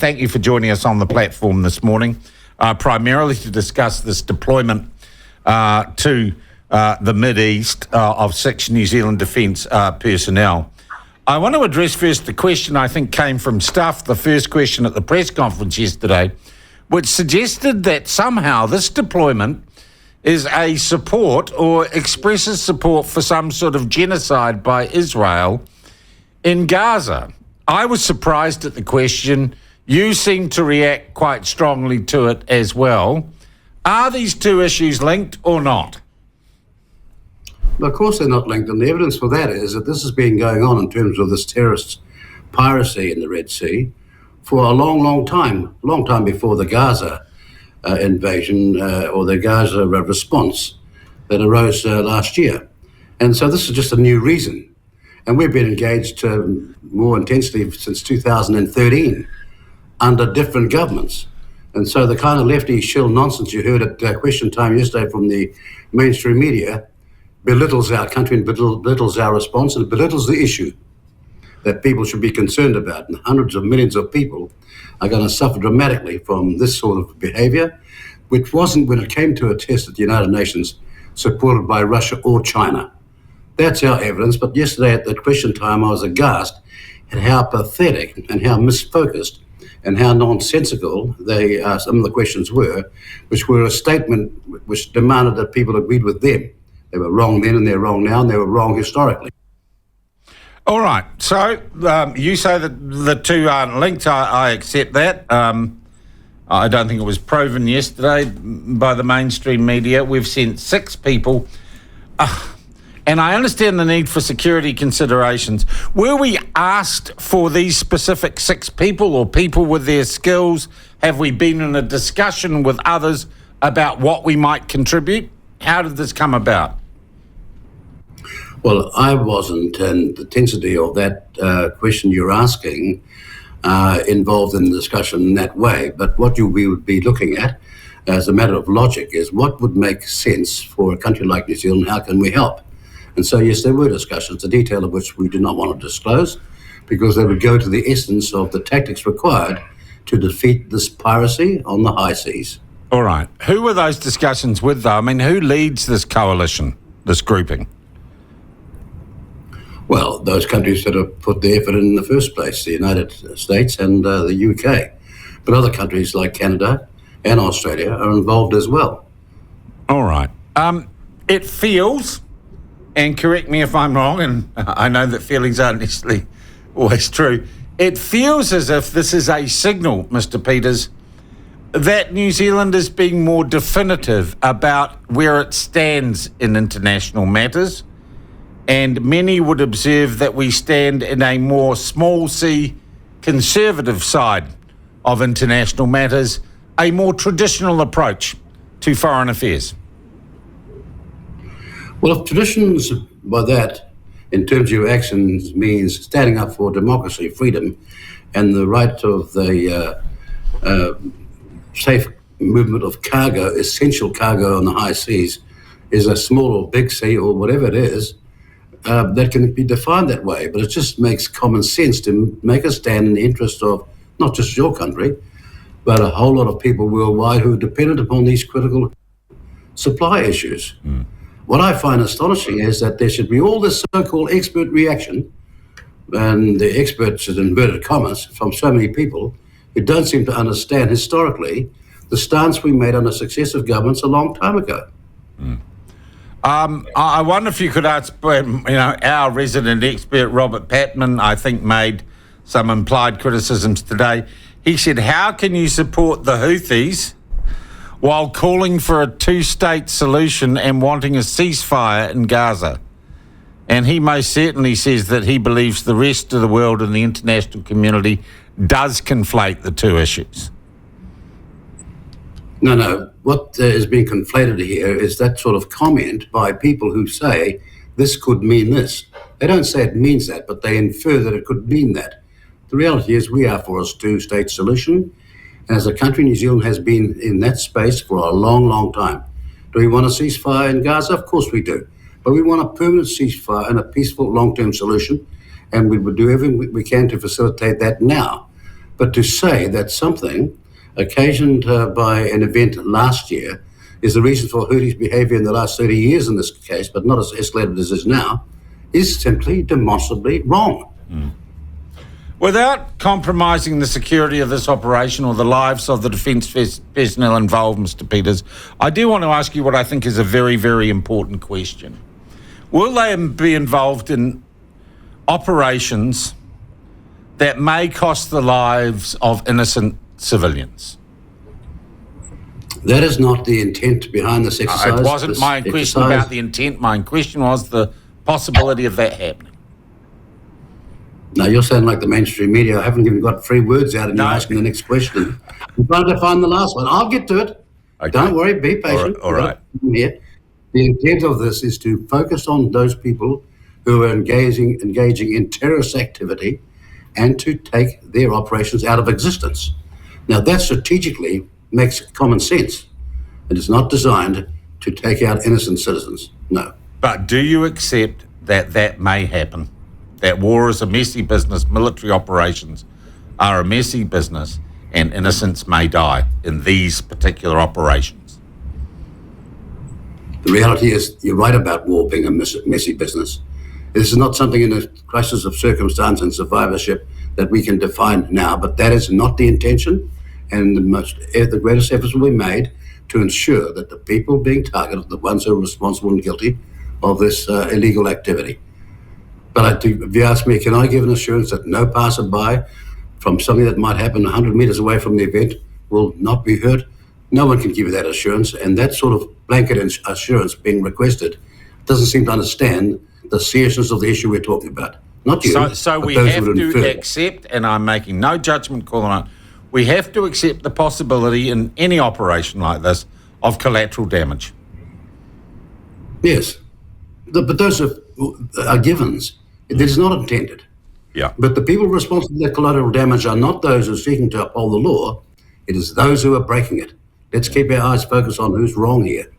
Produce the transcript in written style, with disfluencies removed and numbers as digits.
thank you for joining us on the platform this morning, primarily to discuss this deployment to the Mid-East of 6 New Zealand Defence personnel. I want to address first the question I think came from Stuff, the first question at the press conference yesterday, which suggested that somehow this deployment is a support or expresses support for some sort of genocide by Israel in Gaza. I was surprised at the question. You seem to react quite strongly to it as well. Are these two issues linked or not? Well, of course they're not linked, and the evidence for that is that this has been going on in terms of this terrorist piracy in the Red Sea for a long time before the Gaza invasion or the Gaza response that arose last year. And so this is just a new reason. And we've been engaged more intensely since 2013 under different governments. And so the kind of lefty shill nonsense you heard at question time yesterday from the mainstream media belittles our country and belittles our response and belittles the issue that people should be concerned about. And hundreds of millions of people are going to suffer dramatically from this sort of behavior, which wasn't, when it came to a test at the United Nations, supported by Russia or China. That's our evidence. But yesterday at that question time, I was aghast at how pathetic and how misfocused and how nonsensical some of the questions were, which were a statement which demanded that people agreed with them. They were wrong then and they're wrong now, and they were wrong historically. All right. So you say that the two aren't linked. I accept that. I don't think it was proven yesterday by the mainstream media. We've sent 6 people. And I understand the need for security considerations. Were we asked for these specific 6 people or people with their skills? Have we been in a discussion with others about what we might contribute? How did this come about? Well, I wasn't, and the intensity of that question you're asking involved in the discussion in that way. But what we would be looking at as a matter of logic is what would make sense for a country like New Zealand, how can we help? And so, yes, there were discussions, the detail of which we did not want to disclose, because they would go to the essence of the tactics required to defeat this piracy on the high seas. All right. Who were those discussions with, though? I mean, who leads this coalition, this grouping? Well, those countries that have put the effort in the first place, the United States and the UK. But other countries like Canada and Australia are involved as well. All right. It feels, and correct me if I'm wrong, and I know that feelings aren't necessarily always true, it feels as if this is a signal, Mr. Peters, that New Zealand is being more definitive about where it stands in international matters. And many would observe that we stand in a more small c conservative side of international matters, a more traditional approach to foreign affairs. Well, if traditions by that, in terms of your actions, means standing up for democracy, freedom, and the right of the safe movement of cargo, essential cargo on the high seas, is a small or big C or whatever it is, that can be defined that way. But it just makes common sense to make a stand in the interest of not just your country, but a whole lot of people worldwide who are dependent upon these critical supply issues. What I find astonishing is that there should be all this so-called expert reaction, and the experts in inverted commas, from so many people who don't seem to understand historically the stance we made under successive governments a long time ago. I wonder if you could ask, our resident expert, Robert Patman, I think made some implied criticisms today. He said, how can you support the Houthis while calling for a 2-state solution and wanting a ceasefire in Gaza? And he most certainly says that he believes the rest of the world and the international community does conflate the two issues. No. What is being conflated here is that sort of comment by people who say this could mean this. They don't say it means that, but they infer that it could mean that. The reality is we are for a 2-state solution. And as a country, New Zealand has been in that space for a long time. Do we want a ceasefire in Gaza? Of course we do. But we want a permanent ceasefire and a peaceful long-term solution. And we would do everything we can to facilitate that now. But to say that something occasioned by an event last year is the reason for Hooty's behaviour in the last 30 years in this case, but not as escalated as it is now, is simply demonstrably wrong. Without compromising the security of this operation or the lives of the defence personnel involved, Mr. Peters, I do want to ask you what I think is a very, very important question. Will they be involved in operations that may cost the lives of innocent civilians? That is not the intent behind this exercise. It wasn't my question about the intent. My question was the possibility of that happening. Now, you're sounding like the mainstream media. I haven't even got 3 words out and you're asking the next question. I'm trying to find the last one. I'll get to it. Okay. Don't worry, be patient. All right. Here. The intent of this is to focus on those people who are engaging in terrorist activity and to take their operations out of existence. Now, that strategically makes common sense. It is not designed to take out innocent citizens. No. But do you accept that that may happen? That war is a messy business, military operations are a messy business, and innocents may die in these particular operations? The reality is, you're right about war being a messy business. This is not something in a crisis of circumstance and survivorship that we can define now, but that is not the intention, and the greatest efforts will be made to ensure that the people being targeted are the ones who are responsible and guilty of this illegal activity. But if you ask me, can I give an assurance that no passerby from something that might happen 100 metres away from the event will not be hurt? No one can give you that assurance, and that sort of blanket assurance being requested doesn't seem to understand the seriousness of the issue we're talking about. Not you, So we those have who to infer. accept, and I'm making no judgment call on it, we have to accept the possibility in any operation like this of collateral damage. Yes, but those are givens. It is not intended. Yeah. But the people responsible for that collateral damage are not those who are seeking to uphold the law. It is those who are breaking it. Let's keep our eyes focused on who's wrong here.